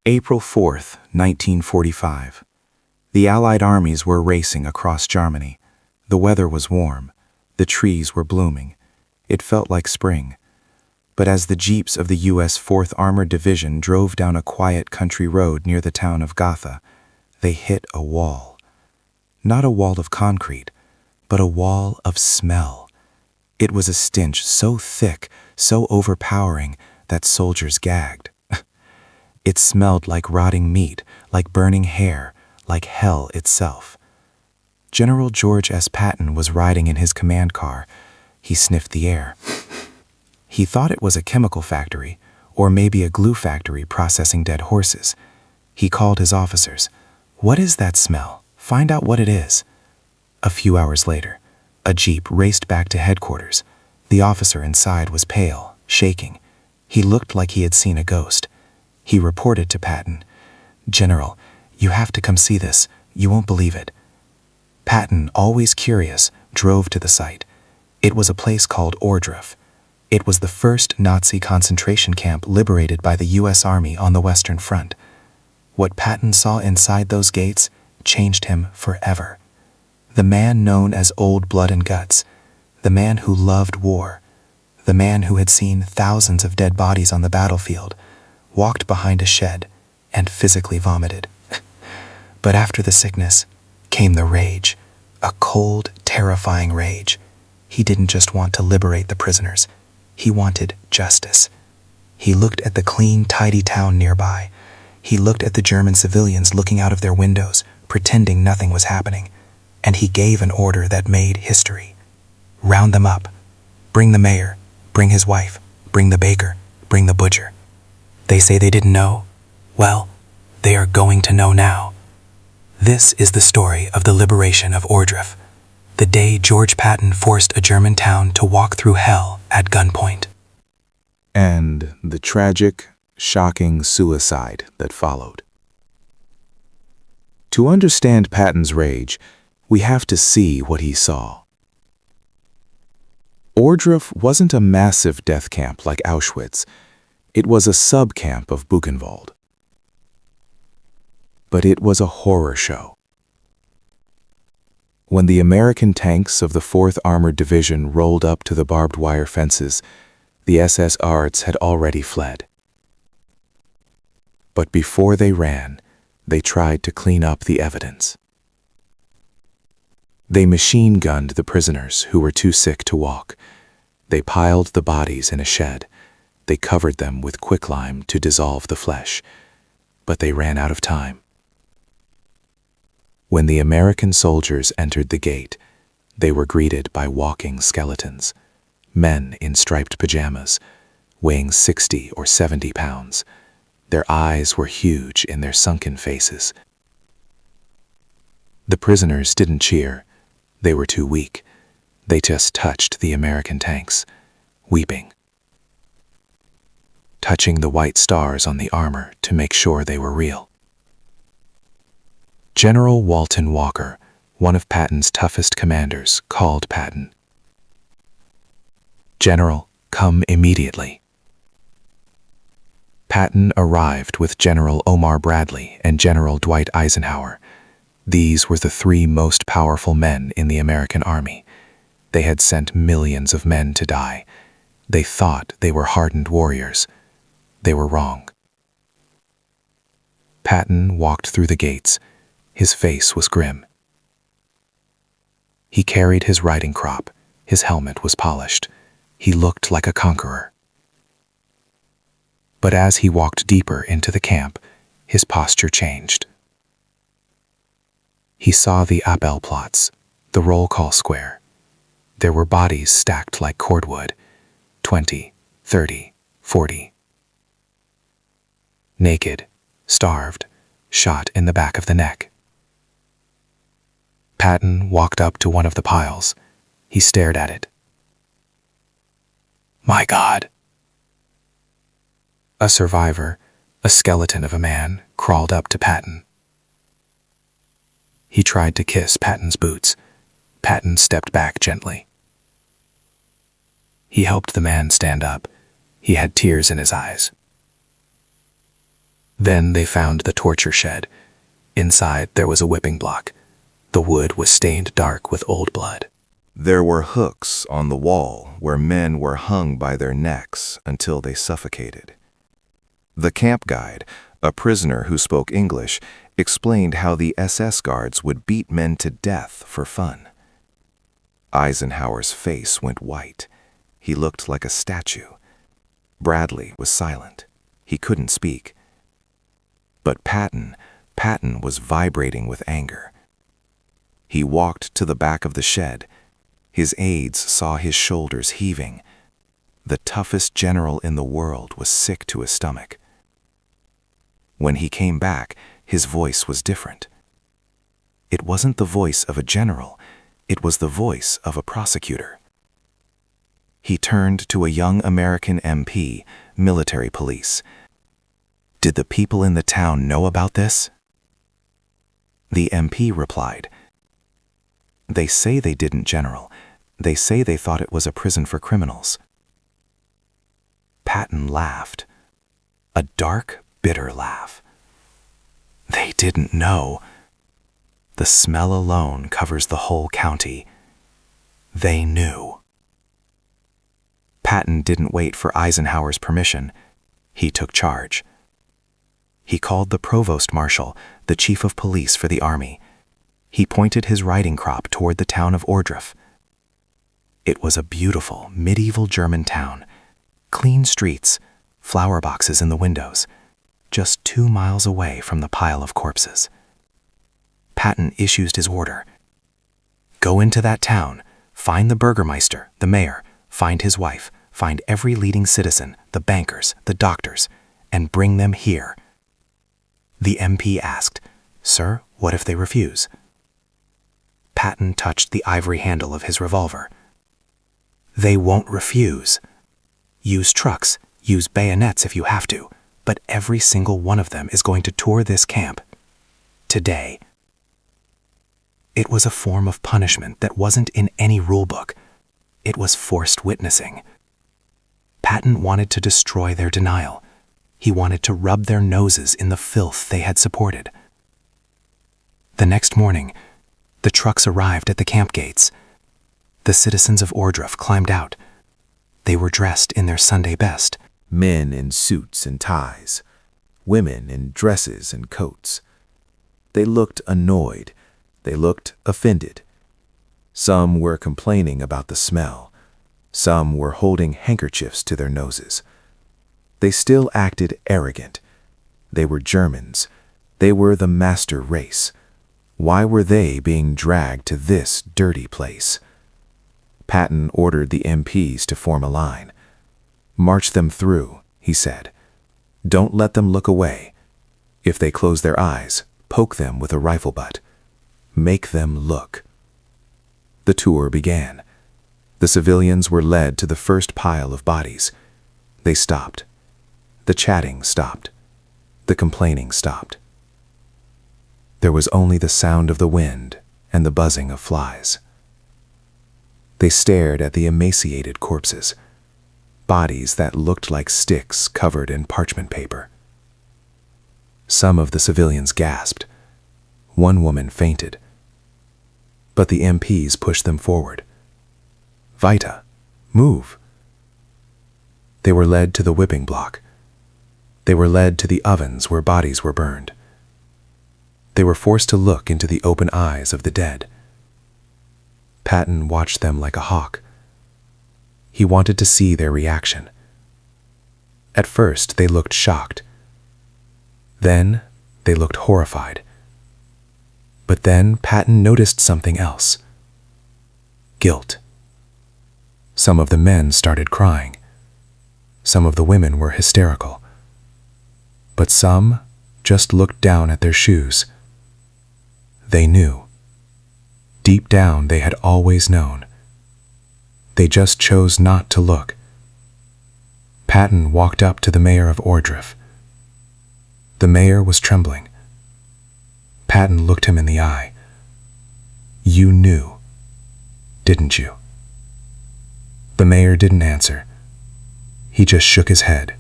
April 4th, 1945. The Allied armies were racing across Germany. The weather was warm. The trees were blooming. It felt like spring. But as the jeeps of the U.S. 4th Armored Division drove down a quiet country road near the town of Gotha, they hit a wall. Not a wall of concrete, but a wall of smell. It was a stench so thick, so overpowering, that soldiers gagged. It smelled like rotting meat, like burning hair, like hell itself. General George S. Patton was riding in his command car. He sniffed the air. He thought it was a chemical factory, or maybe a glue factory processing dead horses. He called his officers. "What is that smell? Find out what it is." A few hours later, a jeep raced back to headquarters. The officer inside was pale, shaking. He looked like he had seen a ghost. He reported to Patton, "General, you have to come see this. You won't believe it." Patton, always curious, drove to the site. It was a place called Ohrdruf. It was the first Nazi concentration camp liberated by the U.S. Army on the Western Front. What Patton saw inside those gates changed him forever. The man known as Old Blood and Guts, the man who loved war, the man who had seen thousands of dead bodies on the battlefield, walked behind a shed and physically vomited. But after the sickness came the rage, a cold, terrifying rage. He didn't just want to liberate the prisoners. He wanted justice. He looked at the clean, tidy town nearby. He looked at the German civilians looking out of their windows, pretending nothing was happening. And he gave an order that made history. Round them up. Bring the mayor. Bring his wife. Bring the baker. Bring the butcher. They say they didn't know. Well, they are going to know now. This is the story of the liberation of Ohrdruf, the day George Patton forced a German town to walk through hell at gunpoint. And the tragic, shocking suicide that followed. To understand Patton's rage, we have to see what he saw. Ohrdruf wasn't a massive death camp like Auschwitz. It was a sub-camp of Buchenwald. But it was a horror show. When the American tanks of the 4th Armored Division rolled up to the barbed wire fences, the SS Ards had already fled. But before they ran, they tried to clean up the evidence. They machine-gunned the prisoners who were too sick to walk. They piled the bodies in a shed. They covered them with quicklime to dissolve the flesh, but they ran out of time. When the American soldiers entered the gate, they were greeted by walking skeletons, men in striped pajamas, weighing 60 or 70 pounds. Their eyes were huge in their sunken faces. The prisoners didn't cheer. They were too weak. They just touched the American tanks, weeping, touching the white stars on the armor to make sure they were real. General Walton Walker, one of Patton's toughest commanders, called Patton. "General, come immediately." Patton arrived with General Omar Bradley and General Dwight Eisenhower. These were the three most powerful men in the American Army. They had sent millions of men to die. They thought they were hardened warriors. They were wrong. Patton walked through the gates. His face was grim. He carried his riding crop. His helmet was polished. He looked like a conqueror. But as he walked deeper into the camp, his posture changed. He saw the Abelplatz, the roll call square. There were bodies stacked like cordwood, 20, 30, 40. Naked, starved, shot in the back of the neck. Patton walked up to one of the piles. He stared at it. "My God!" A survivor, a skeleton of a man, crawled up to Patton. He tried to kiss Patton's boots. Patton stepped back gently. He helped the man stand up. He had tears in his eyes. Then they found the torture shed. Inside there was a whipping block. The wood was stained dark with old blood. There were hooks on the wall where men were hung by their necks until they suffocated. The camp guide, a prisoner who spoke English, explained how the SS guards would beat men to death for fun. Eisenhower's face went white. He looked like a statue. Bradley was silent. He couldn't speak. But Patton was vibrating with anger. He walked to the back of the shed. His aides saw his shoulders heaving. The toughest general in the world was sick to his stomach. When he came back, his voice was different. It wasn't the voice of a general. It was the voice of a prosecutor. He turned to a young American MP, military police. Did the people in the town know about this? The MP replied, "They say they didn't, General. They say they thought it was a prison for criminals." Patton laughed. A dark, bitter laugh. They didn't know. The smell alone covers the whole county. They knew. Patton didn't wait for Eisenhower's permission. He took charge. He called the provost marshal, the chief of police for the army. He pointed his riding crop toward the town of Ohrdruf. It was a beautiful, medieval German town. Clean streets, flower boxes in the windows, just 2 miles away from the pile of corpses. Patton issued his order. Go into that town, find the burgermeister, the mayor, find his wife, find every leading citizen, the bankers, the doctors, and bring them here. The MP asked, "Sir, what if they refuse?" Patton touched the ivory handle of his revolver. They won't refuse. Use trucks, use bayonets if you have to, but every single one of them is going to tour this camp. Today. It was a form of punishment that wasn't in any rulebook. It was forced witnessing. Patton wanted to destroy their denial. He wanted to rub their noses in the filth they had supported. The next morning, the trucks arrived at the camp gates. The citizens of Ohrdruf climbed out. They were dressed in their Sunday best. Men in suits and ties, women in dresses and coats. They looked annoyed. They looked offended. Some were complaining about the smell. Some were holding handkerchiefs to their noses. They still acted arrogant. They were Germans. They were the master race. Why were they being dragged to this dirty place? Patton ordered the MPs to form a line. March them through, he said. Don't let them look away. If they close their eyes, poke them with a rifle butt. Make them look. The tour began. The civilians were led to the first pile of bodies. They stopped. The chatting stopped. The complaining stopped. There was only the sound of the wind and the buzzing of flies. They stared at the emaciated corpses, bodies that looked like sticks covered in parchment paper. Some of the civilians gasped. One woman fainted. But the MPs pushed them forward. Vita, move. They were led to the whipping block. They were led to the ovens where bodies were burned. They were forced to look into the open eyes of the dead. Patton watched them like a hawk. He wanted to see their reaction. At first, they looked shocked. Then, they looked horrified. But then Patton noticed something else. Guilt. Some of the men started crying. Some of the women were hysterical. But some just looked down at their shoes. They knew. Deep down, they had always known. They just chose not to look. Patton walked up to the mayor of Ohrdruf. The mayor was trembling. Patton looked him in the eye. You knew, didn't you? The mayor didn't answer. He just shook his head,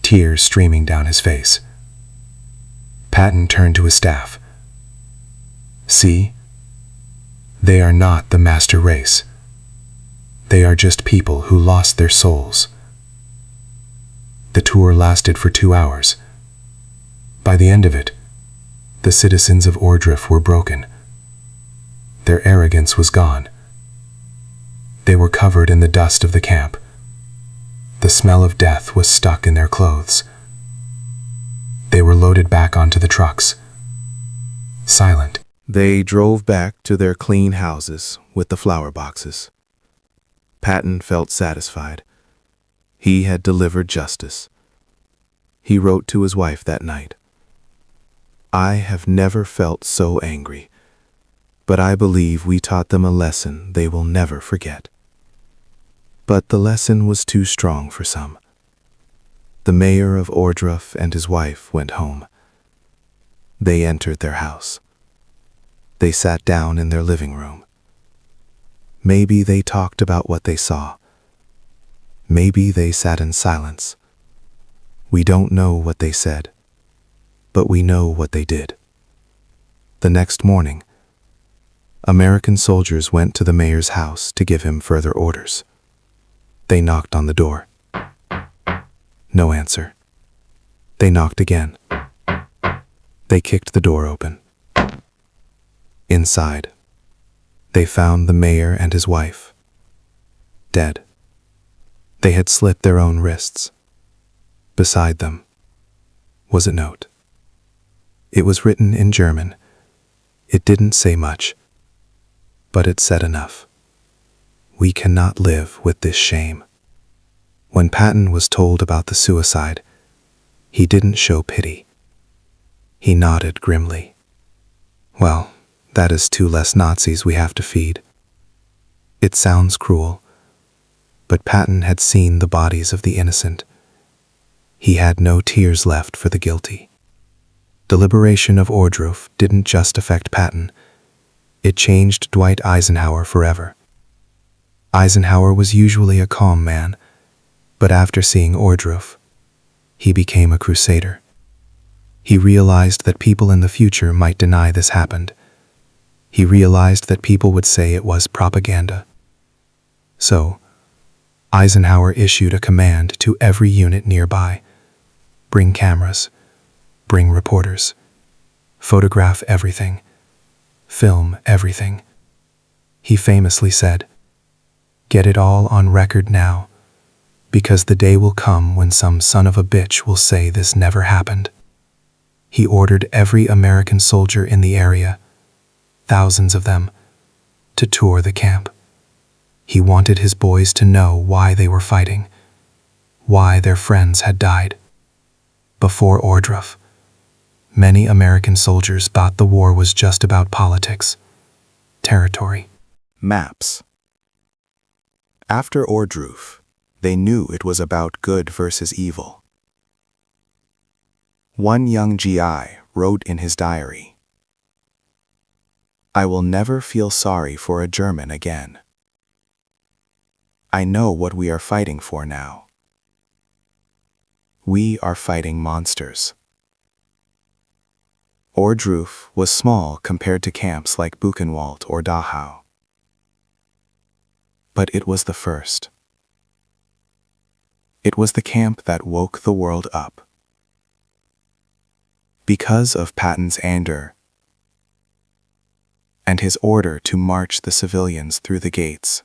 tears streaming down his face. Patton turned to his staff. See? They are not the master race. They are just people who lost their souls. The tour lasted for 2 hours. By the end of it, the citizens of Ohrdruf were broken. Their arrogance was gone. They were covered in the dust of the camp. The smell of death was stuck in their clothes. They were loaded back onto the trucks, silent. They drove back to their clean houses with the flower boxes. Patton felt satisfied. He had delivered justice. He wrote to his wife that night, "I have never felt so angry, but I believe we taught them a lesson they will never forget." But the lesson was too strong for some. The mayor of Ohrdruf and his wife went home. They entered their house. They sat down in their living room. Maybe they talked about what they saw. Maybe they sat in silence. We don't know what they said, but we know what they did. The next morning, American soldiers went to the mayor's house to give him further orders. They knocked on the door. No answer. They knocked again. They kicked the door open. Inside, they found the mayor and his wife, dead. They had slit their own wrists. Beside them was a note. It was written in German. It didn't say much, but it said enough. We cannot live with this shame. When Patton was told about the suicide, he didn't show pity. He nodded grimly. Well, that is 2 less Nazis we have to feed. It sounds cruel, but Patton had seen the bodies of the innocent. He had no tears left for the guilty. The liberation of Ohrdruf didn't just affect Patton. It changed Dwight Eisenhower forever. Eisenhower was usually a calm man, but after seeing Ohrdruf, he became a crusader. He realized that people in the future might deny this happened. He realized that people would say it was propaganda. So, Eisenhower issued a command to every unit nearby: bring cameras, bring reporters, photograph everything, film everything. He famously said, "Get it all on record now, because the day will come when some son of a bitch will say this never happened." He ordered every American soldier in the area, thousands of them, to tour the camp. He wanted his boys to know why they were fighting, why their friends had died. Before Ohrdruf, many American soldiers thought the war was just about politics, territory. Maps. After Ohrdruf, they knew it was about good versus evil. One young GI wrote in his diary, "I will never feel sorry for a German again. I know what we are fighting for now. We are fighting monsters." Ohrdruf was small compared to camps like Buchenwald or Dachau. But it was the first. It was the camp that woke the world up. Because of Patton's anger and his order to march the civilians through the gates,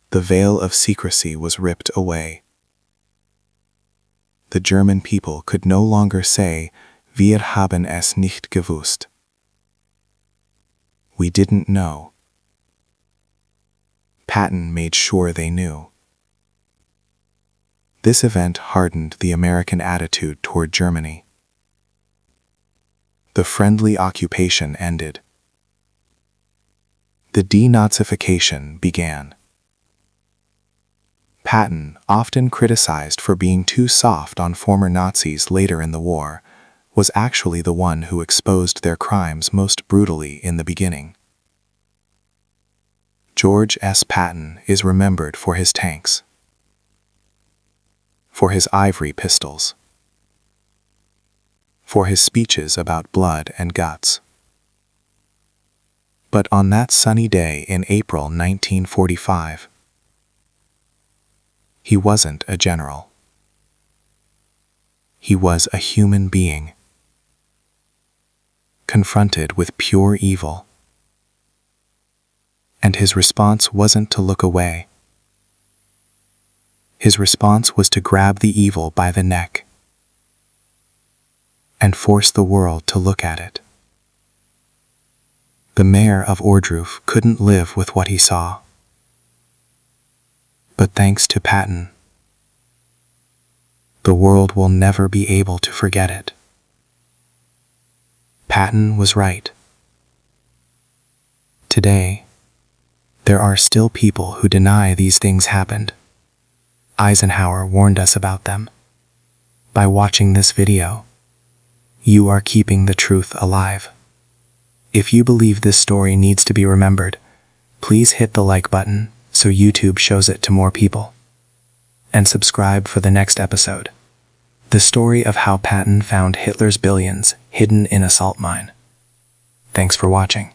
the veil of secrecy was ripped away. The German people could no longer say, "Wir haben es nicht gewusst." We didn't know. Patton made sure they knew. This event hardened the American attitude toward Germany. The friendly occupation ended. The denazification began. Patton, often criticized for being too soft on former Nazis later in the war, was actually the one who exposed their crimes most brutally in the beginning. George S. Patton is remembered for his tanks, for his ivory pistols, for his speeches about blood and guts. But on that sunny day in April 1945, he wasn't a general. He was a human being, confronted with pure evil. And his response wasn't to look away. His response was to grab the evil by the neck and force the world to look at it. The mayor of Ohrdruf couldn't live with what he saw. But thanks to Patton, the world will never be able to forget it. Patton was right. Today, there are still people who deny these things happened. Eisenhower warned us about them. By watching this video, you are keeping the truth alive. If you believe this story needs to be remembered, please hit the like button so YouTube shows it to more people. And subscribe for the next episode. The story of how Patton found Hitler's billions hidden in a salt mine. Thanks for watching.